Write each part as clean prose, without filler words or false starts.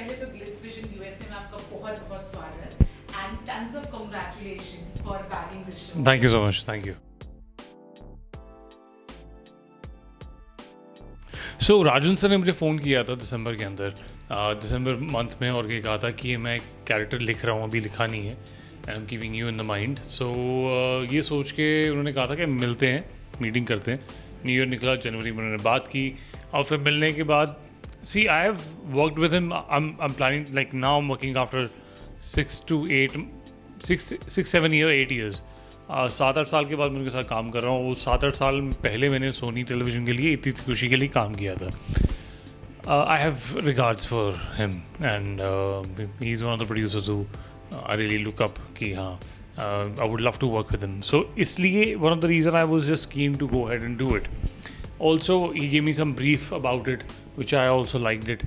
पहले तो Glitz vision USA में आपका बहुत बहुत स्वागत and tons of congratulation for bagging this show. Thank you so much, thank you. So Rajan sir ने मुझे फ़ोन किया था दिसंबर के अंदर, दिसंबर मंथ में, और ये कहा था कि मैं एक कैरेक्टर लिख रहा हूँ, अभी लिखा नहीं है, and I am keeping you in the mind. So ये सोच के उन्होंने कहा था कि मिलते हैं, मीटिंग करते हैं। न्यू ईयर निकला, जनवरी में उन्होंने बात की, और फिर मिलने के बाद see I have worked with him. I am planning like now I am working after 6 7 year 8 years. 7-8 साल के बाद मैं उनके साथ काम कर रहा हूँ। वो 7-8 साल पहले मैंने सोनी टेलीविज़न के लिए इतनी खुशी के लिए काम किया था। I have regards for him and he is one of the producers who I really look up कि हाँ, I would love to work with him. So इसलिए one of the reason I was just keen to go ahead and do it. Also he gave me some brief about it which I also liked it,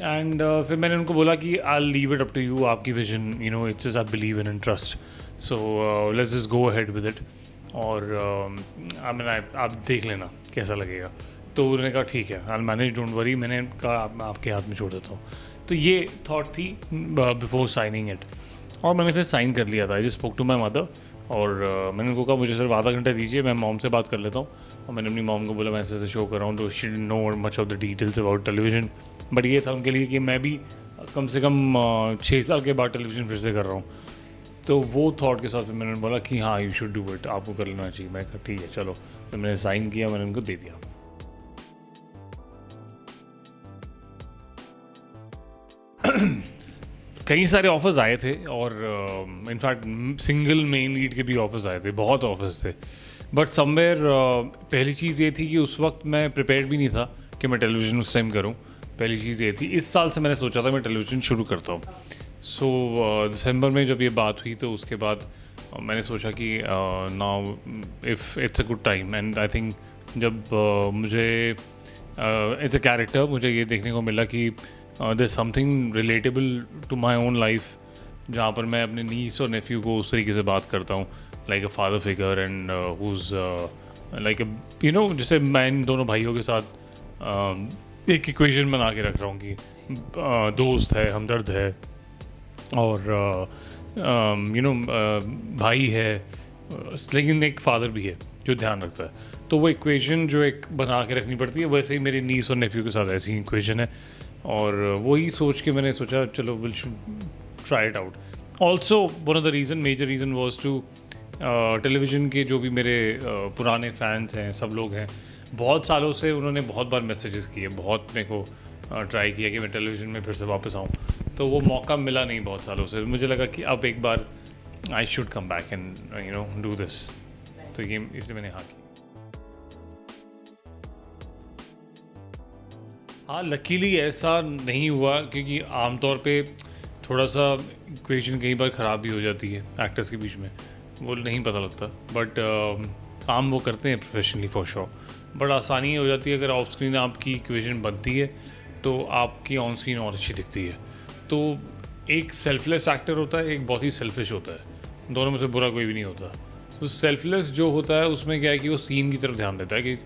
and फिर मैंने उनको बोला कि I leave it up to you, आपकी vision, you know, it's I believe in and trust, so let's just go ahead with it, और I mean आप देख लेना कैसा लगेगा। तो उन्होंने कहा ठीक है, आई मैनेज, डोंट वरी। मैंने कहा मैं आपके हाथ में छोड़ देता हूँ। तो ये थॉट थी बिफोर साइनिंग इट, और मैंने फिर साइन कर लिया था। I just spoke to my mother, और मैंने उनको कहा मुझे सिर्फ आधा घंटा दीजिए, मैं मॉम से बात कर लेता हूँ। और मैंने अपनी मॉम को बोला मैं ऐसे शो कर रहा हूँ, तो she didn't know much of the details about television, but ये था उनके लिए कि मैं भी कम से कम 6 साल के बाद टेलीविज़न फिर से कर रहा हूँ। तो वो थॉट के साथ फिर मैंने बोला कि हाँ, यू शुड डू इट, आपको कर लेना चाहिए। मैं कहा ठीक है चलो। तो मैंने साइन किया, मैंने उनको दे दिया। कई सारे ऑफर्स आए थे, और इनफैक्ट सिंगल मेन लीड के भी ऑफर्स आए थे, बहुत ऑफर्स थे। बट समवेयर पहली चीज़ ये थी कि उस वक्त मैं प्रिपेयर्ड भी नहीं था कि मैं टेलीविज़न उस टाइम करूँ। पहली चीज़ ये थी, इस साल से मैंने सोचा था मैं टेलीविज़न शुरू करता हूँ। सो दिसंबर में जब ये बात हुई, तो उसके बाद मैंने सोचा कि now if it's a good time, and I think जब मुझे एज अ कैरेक्टर मुझे ये देखने को मिला कि there something relatable to my own life, जहाँ पर मैं अपने नीस और नेफ्यू को उस तरीके से बात करता हूँ, like a father figure, and who's like you know, जैसे मैं इन दोनों भाइयों के साथ एक इक्वेशन बना के रख रहा हूँ कि दोस्त है, हमदर्द है, और यू नो भाई है, लेकिन एक फादर भी है जो ध्यान रखता है। तो वो इक्वेशन जो एक बना के रखनी पड़ती है, वैसे ही मेरे नीस और नेफ्यू के साथ ऐसी इक्वेशन है, और वही सोच के मैंने सोचा चलो will try it out. Also one of the reason, major reason was to television के जो भी मेरे पुराने फैंस हैं, सब लोग हैं, बहुत सालों से उन्होंने बहुत बार मैसेजेस किए, बहुत मेरे को ट्राई किया कि मैं टेलीविज़न में फिर से वापस आऊँ, तो वो मौका मिला नहीं बहुत सालों से। मुझे लगा कि अब एक बार I should come back and you know do this, तो ये इसलिए मैंने हाँ की। हाँ, लकीली ऐसा नहीं हुआ, क्योंकि आमतौर पे थोड़ा सा इक्वेशन कई बार ख़राब भी हो जाती है एक्टर्स के बीच में, वो नहीं पता लगता, बट काम वो करते हैं प्रोफेशनली फॉर श्योर। बट आसानी हो जाती है अगर ऑफ स्क्रीन आपकी इक्वेशन बनती है, तो आपकी ऑन स्क्रीन और अच्छी दिखती है। तो एक सेल्फलेस एक्टर होता है, एक बहुत ही सेल्फिश होता है, दोनों में से बुरा कोई भी नहीं होता। तो सेल्फलेस जो होता है उसमें क्या है कि वो सीन की तरफ ध्यान देता है कि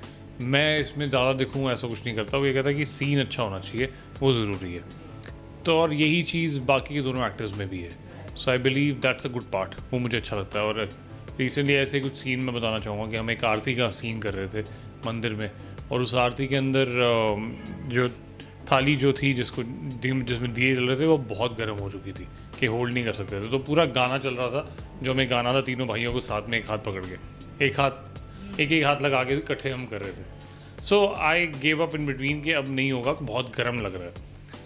मैं इसमें ज़्यादा दिखूँ, ऐसा कुछ नहीं करता। वो ये कहता है कि सीन अच्छा होना चाहिए, वो ज़रूरी है। तो और यही चीज़ बाकी के दोनों एक्टर्स में भी है। So I believe that's a good part, वो मुझे अच्छा लगता है। और रिसेंटली ऐसे कुछ सीन मैं बताना चाहूँगा कि हम एक आरती का सीन कर रहे थे मंदिर में, और उस आरती के अंदर जो थाली जो थी जिसमें दिए जल रहे थे, वो बहुत गर्म हो चुकी थी कि होल्ड नहीं कर सकते थे। तो पूरा गाना चल रहा था, जो हमें गाना था, तीनों भाइयों को साथ में एक हाथ पकड़ के, एक हाथ लगा के इकट्ठे हम कर रहे थे। So I gave up in between कि अब नहीं होगा, बहुत गर्म लग रहा है।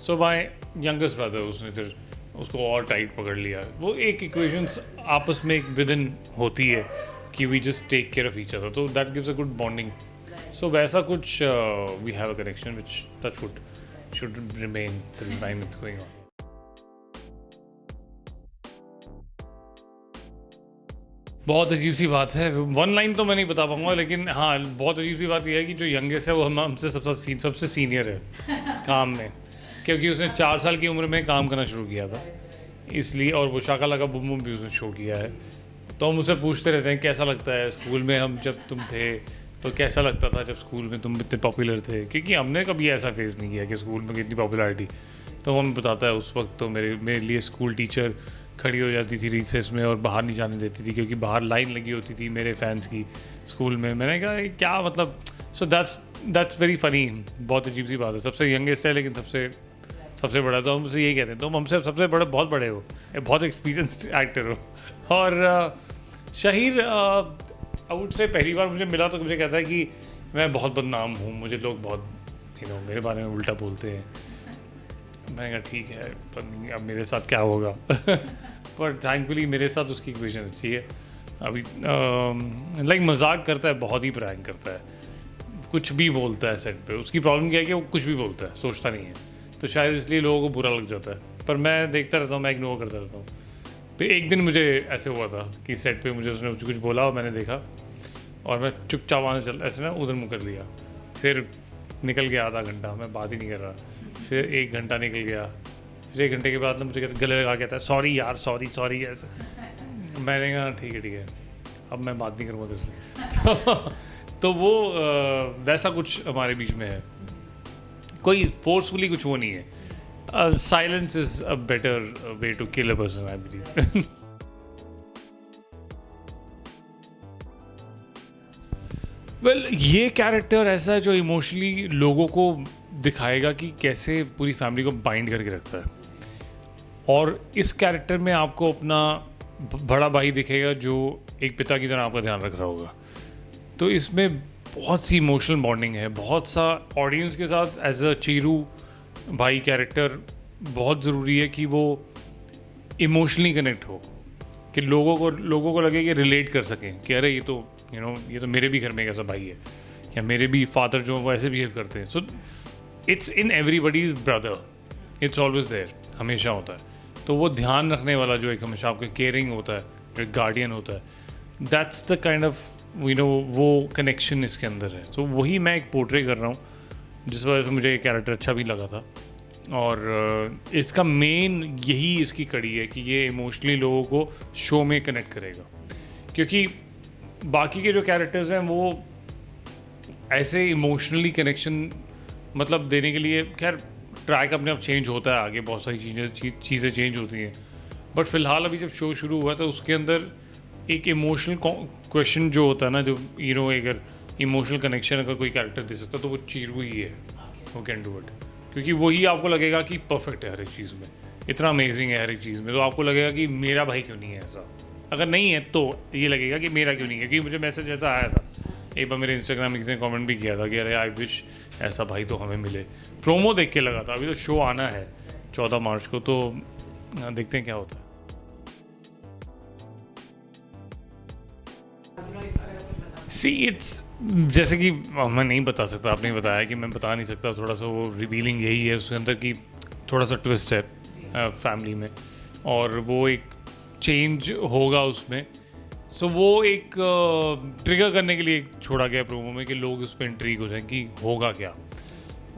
सो माई यंगेस्ट ब्रदर, उसने फिर उसको और टाइट पकड़ लिया। वो एक इक्वेशंस आपस में एक विदिन होती है कि we just take care of each other, तो that gives a good bonding. So वैसा कुछ we have a connection which touch would should remain till the time it's going on. बहुत अजीब सी बात है, वन लाइन तो मैं नहीं बता पाऊंगा, लेकिन हाँ, बहुत अजीब सी बात यह है कि जो यंगेस्ट है वो हमसे सबसे सीनियर है काम में, क्योंकि उसने 4 साल की उम्र में काम करना शुरू किया था, इसलिए। और वो शाका लाका बूम बूम भी उसने शो किया है। तो हम उससे पूछते रहते हैं कैसा लगता है स्कूल में, हम जब तुम थे तो कैसा लगता था जब स्कूल में तुम इतने पॉपुलर थे, क्योंकि हमने कभी ऐसा फेस नहीं किया कि स्कूल में कितनी पॉपुलैरिटी। तो वो हमें बताता है उस वक्त तो मेरे लिए स्कूल टीचर खड़ी हो जाती थी रिसेस में और बाहर नहीं जाने देती थी क्योंकि बाहर लाइन लगी होती थी मेरे फैंस की स्कूल में। मैंने कहा ये क्या मतलब, सो दैट्स वेरी फनी। बहुत अजीब सी बात है, सबसे यंगेस्ट है लेकिन सबसे बड़ा, तो हम उसे यही कहते हैं तुम हमसे सबसे बड़े बहुत बड़े हो, बहुत एक्सपीरियंस्ड एक्टर हो। और शाहिर आई वुड से पहली बार मुझे मिला तो मुझे कहता है कि मैं बहुत बदनाम हूँ, मुझे लोग बहुत मेरे बारे में उल्टा बोलते हैं। मैंने कहा ठीक है, पर अब मेरे साथ क्या होगा। पर थैंकफुली मेरे साथ उसकी इक्वेशन अच्छी है अभी। लाइक मजाक करता है, बहुत ही प्रैंक करता है, कुछ भी बोलता है सेट पे। उसकी प्रॉब्लम क्या है कि वो कुछ भी बोलता है, सोचता नहीं है, तो शायद इसलिए लोगों को बुरा लग जाता है। पर मैं देखता रहता हूँ, मैं इग्नोर करता रहता हूँ। फिर एक दिन मुझे ऐसे हुआ था कि सेट पे मुझे उसने कुछ बोला और मैंने देखा और मैं चुपचाप वहाँ से ऐसे ना उधर मुँह कर लिया। फिर निकल गया आधा घंटा, मैं बात ही नहीं कर रहा। फिर 1 घंटा निकल गया, फिर 1 घंटे के बाद ना मुझे गले लगा कहता है सॉरी यार, सॉरी ऐसे। मैंने कहा ठीक है, अब मैं बात नहीं करूँगा तुझसे। तो वो वैसा कुछ हमारे बीच में है, कोई फोर्सफुली कुछ वो नहीं है। Silence is a better way to kill a person, I believe. Well, ये कैरेक्टर ऐसा है जो इमोशनली लोगों को दिखाएगा कि कैसे पूरी फैमिली को बाइंड करके रखता है। और इस कैरेक्टर में आपको अपना बड़ा भाई दिखेगा जो एक पिता की तरह आपका ध्यान रख रहा होगा। तो इसमें बहुत सी इमोशनल बॉन्डिंग है, बहुत सा ऑडियंस के साथ एज अ चीरू भाई कैरेक्टर बहुत ज़रूरी है कि वो इमोशनली कनेक्ट हो, कि लोगों को लगे कि रिलेट कर सकें कि अरे ये तो ये तो मेरे भी घर में एक ऐसा भाई है, या मेरे भी फादर जो वो ऐसे बिहेव करते हैं। So it's in everybody's brother, it's always there, हमेशा होता है। तो वो ध्यान रखने वाला जो एक हमेशा आपके केयरिंग होता है, एक गार्डियन होता है, दैट्स द काइंड ऑफ वो कनेक्शन इसके अंदर है। तो वही मैं एक पोर्ट्रे कर रहा हूँ, जिस वजह से मुझे ये कैरेक्टर अच्छा भी लगा था। और इसका मेन यही इसकी कड़ी है कि ये इमोशनली लोगों को शो में कनेक्ट करेगा, क्योंकि बाकी के जो कैरेक्टर्स हैं वो ऐसे इमोशनली कनेक्शन मतलब देने के लिए, खैर ट्रैक अपने आप चेंज होता है, आगे बहुत सारी चीज़ें चेंज होती हैं। बट फिलहाल अभी जब शो शुरू हुआ तो उसके अंदर एक इमोशनल क्वेश्चन जो होता है ना, जो अगर इमोशनल कनेक्शन अगर कोई कैरेक्टर दे सकता तो वो चीरू ही है, वो कैन डू इट। क्योंकि वही आपको लगेगा कि परफेक्ट है हर एक चीज़ में, इतना अमेजिंग है हर एक चीज़ में, तो आपको लगेगा कि मेरा भाई क्यों नहीं है ऐसा। अगर नहीं है तो ये लगेगा कि मेरा क्यों नहीं है। क्योंकि मुझे मैसेज ऐसा आया था, एक बार मेरे इंस्टाग्राम में किसी ने कमेंट भी किया था कि अरे आई विश ऐसा भाई तो हमें मिले। प्रोमो देख के लगा था। अभी तो शो आना है 14 मार्च को, तो देखते हैं क्या होता है। सी इट्स जैसे कि मैं नहीं बता सकता, आपने बताया कि मैं बता नहीं सकता, थोड़ा सा वो रिवीलिंग यही है उसके अंदर की थोड़ा सा ट्विस्ट है फैमिली में, और वो एक चेंज होगा उसमें। सो वो एक ट्रिगर करने के लिए छोड़ा गया प्रोमो में कि लोग उस पर इंट्रीग हो जाएं कि होगा क्या,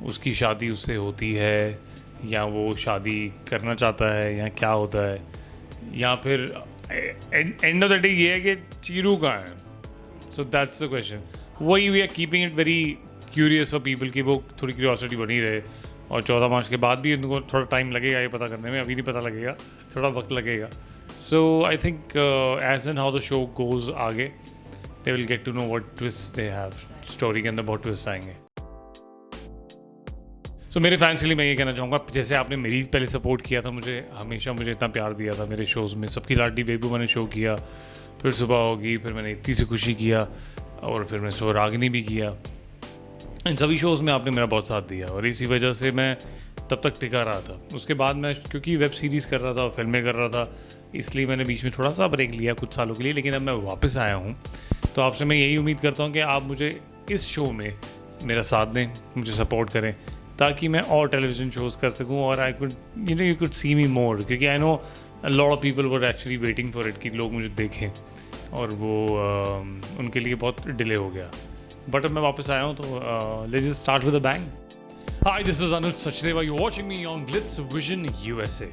उसकी शादी उससे होती है या वो शादी करना चाहता है या क्या होता है, या फिर एंड ऑफ द डे ये है कि चीरू कहाँ है। So that's the question. वही we are keeping it very curious for people कि वो थोड़ी क्यूरियोसिटी बनी रहे। और 14 मार्च के बाद भी उनको थोड़ा टाइम लगेगा ये पता करने में, अभी नहीं पता लगेगा, थोड़ा वक्त लगेगा। So I think as and how the show goes आगे they will get to know what twist they have, story के अंदर बहुत ट्विस्ट आएंगे। सो मेरे फैंस के लिए मैं ये कहना चाहूँगा, जैसे आपने मेरी पहले सपोर्ट किया था, मुझे हमेशा इतना प्यार दिया था मेरे शोज़ में, सबकी लाडली बेबू मैंने शो किया, फिर सुबह होगी, फिर मैंने इतनी सी खुशी किया, और फिर मैंने स्वरागिनी भी किया। इन सभी शोज़ में आपने मेरा बहुत साथ दिया और इसी वजह से मैं तब तक टिका रहा था। उसके बाद मैं क्योंकि वेब सीरीज़ कर रहा था और फिल्में कर रहा था, इसलिए मैंने बीच में थोड़ा सा ब्रेक लिया कुछ सालों के लिए, लेकिन अब मैं वापस आया हूँ। तो आपसे मैं यही उम्मीद करता हूँ कि आप मुझे इस शो में मेरा साथ दें, मुझे सपोर्ट करें, ताकि मैं और टेलीविज़न शोज़ कर सकूँ और I could you could see me more, क्योंकि I know a lot of people were actually waiting for it कि लोग मुझे देखें, और वो उनके लिए बहुत डिले हो गया। बट अब मैं वापस आया हूँ, तो let's just start with a bang. Hi, this is Anuj Sachdeva, you watching me on Glitz vision USA।